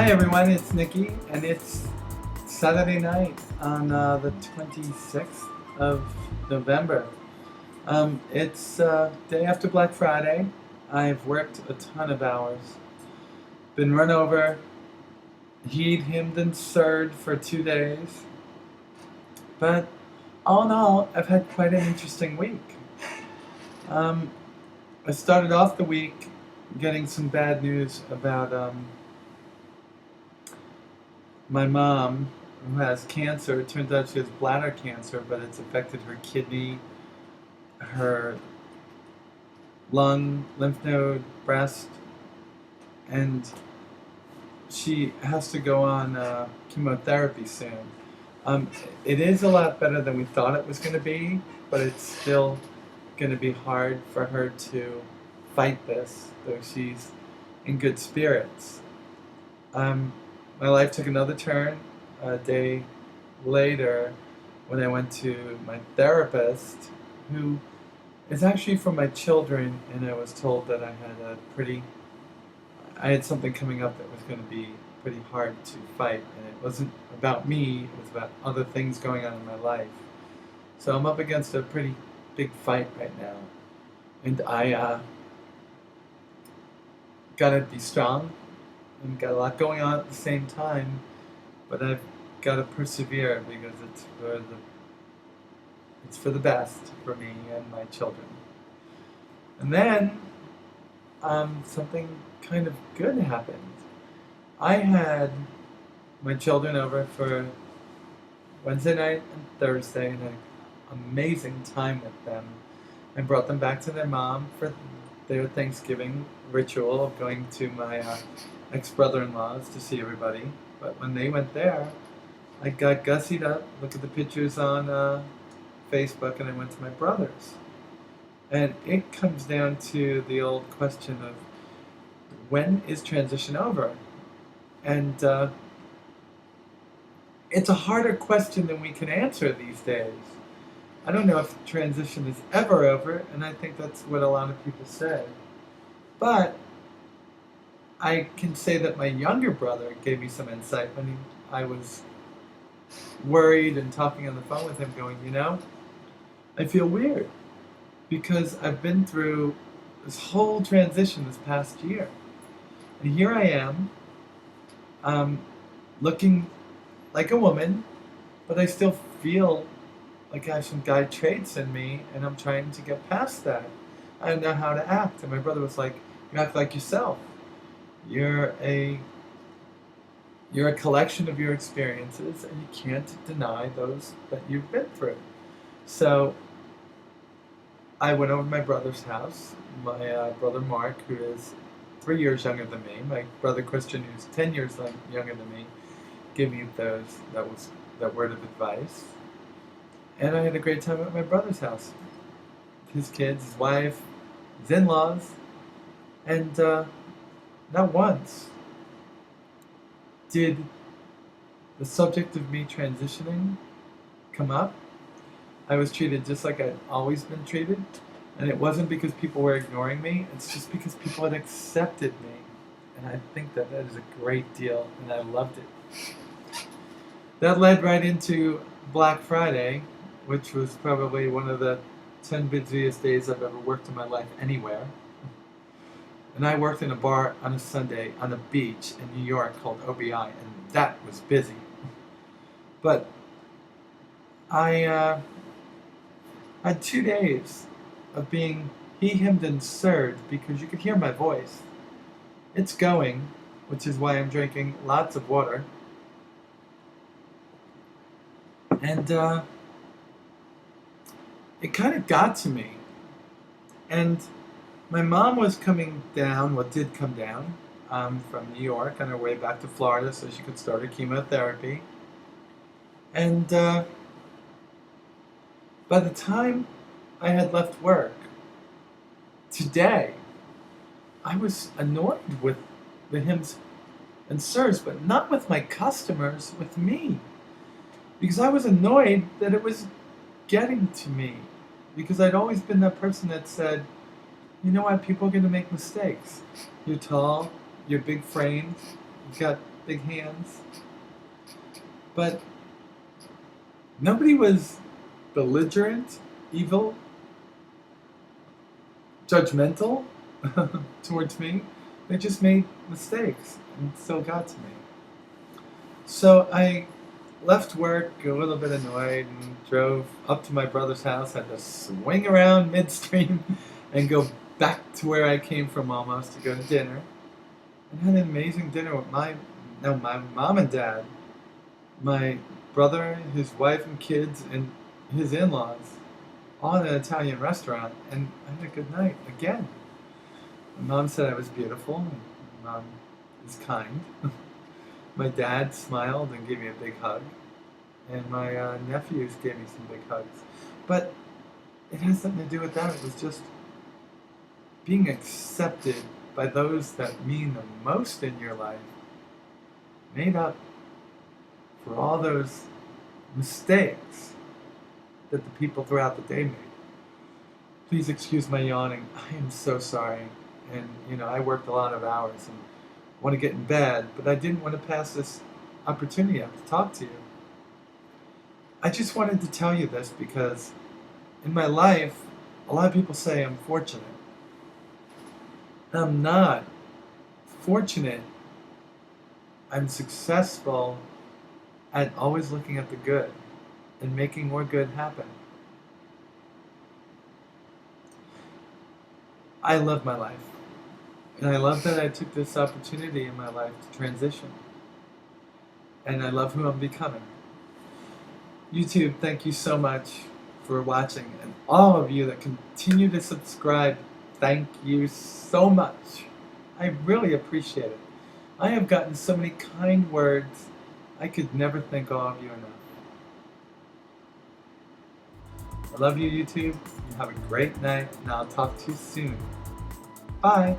Hi everyone, it's Nikki, and it's Saturday night on the 26th of November. It's day after Black Friday. I've worked a ton of hours, been run over, he'd, hemmed, and sirred for 2 days, but all in all, I've had quite an interesting week. Um, I started off the week getting some bad news about my mom, who has cancer. It turns out she has bladder cancer, but it's affected her kidney, her lung, lymph node, breast, and she has to go on chemotherapy soon. It is a lot better than we thought it was going to be, but it's still going to be hard for her to fight this, though she's in good spirits. My life took another turn a day later when I went to my therapist, who is actually for my children, and I was told that I had something coming up that was going to be pretty hard to fight, and it wasn't about me, it was about other things going on in my life. So I'm up against a pretty big fight right now, and I gotta be strong and got a lot going on at the same time, but I've got to persevere because it's for the best for me and my children. And then something kind of good happened. I had my children over for Wednesday night and Thursday and had an amazing time with them. I brought them back to their mom for their Thanksgiving ritual of going to my ex-brother-in-law's to see everybody. But when they went there, I got gussied up, looked at the pictures on Facebook, and I went to my brother's. And it comes down to the old question of, when is transition over? And it's a harder question than we can answer these days. I don't know if transition is ever over, and I think that's what a lot of people say. But I can say that my younger brother gave me some insight when I was worried and talking on the phone with him, going, I feel weird because I've been through this whole transition this past year. And here I am, looking like a woman, but I still feel like I have some guy traits in me, and I'm trying to get past that. I don't know how to act. And my brother was like, you act like yourself. You're a collection of your experiences, and you can't deny those that you've been through. So I went over to my brother's house. My brother Mark, who is 3 years younger than me, my brother Christian, who's 10 years younger than me, gave me that word of advice. And I had a great time at my brother's house. His kids, his wife, his in-laws, and not once did the subject of me transitioning come up. I was treated just like I'd always been treated, and it wasn't because people were ignoring me, it's just because people had accepted me. And I think that is a great deal, and I loved it. That led right into Black Friday, which was probably one of the 10 busiest days I've ever worked in my life anywhere. And I worked in a bar on a Sunday on a beach in New York called OBI, and that was busy. But I had 2 days of being hemmed, and sirred because you could hear my voice. It's going, which is why I'm drinking lots of water. And it kind of got to me. And my mom was coming down, did come down, from New York on her way back to Florida so she could start her chemotherapy. And by the time I had left work today, I was annoyed with the hymns and sirs, but not with my customers, with me. Because I was annoyed that it was getting to me. Because I'd always been that person that said, you know what, people are going to make mistakes. You're tall, you're big framed, you've got big hands. But nobody was belligerent, evil, judgmental towards me. They just made mistakes and still got to me. So I left work a little bit annoyed and drove up to my brother's house. Had to swing around midstream and go back to where I came from almost to go to dinner. And had an amazing dinner with my mom and dad, my brother, his wife and kids, and his in-laws, all in an Italian restaurant, and I had a good night again. My mom said I was beautiful, and my mom is kind. My dad smiled and gave me a big hug, and my nephews gave me some big hugs. But it has something to do with that. It was just being accepted by those that mean the most in your life, made up for all those mistakes that the people throughout the day made. Please excuse my yawning. I am so sorry. And, I worked a lot of hours and want to get in bed, but I didn't want to pass this opportunity up to talk to you. I just wanted to tell you this because in my life, a lot of people say I'm fortunate. I'm not fortunate. I'm successful at always looking at the good and making more good happen. I love my life. And I love that I took this opportunity in my life to transition. And I love who I'm becoming. YouTube, thank you so much for watching. And all of you that continue to subscribe, thank you so much. I really appreciate it. I have gotten so many kind words. I could never thank all of you enough. I love you, YouTube. You have a great night, and I'll talk to you soon. Bye.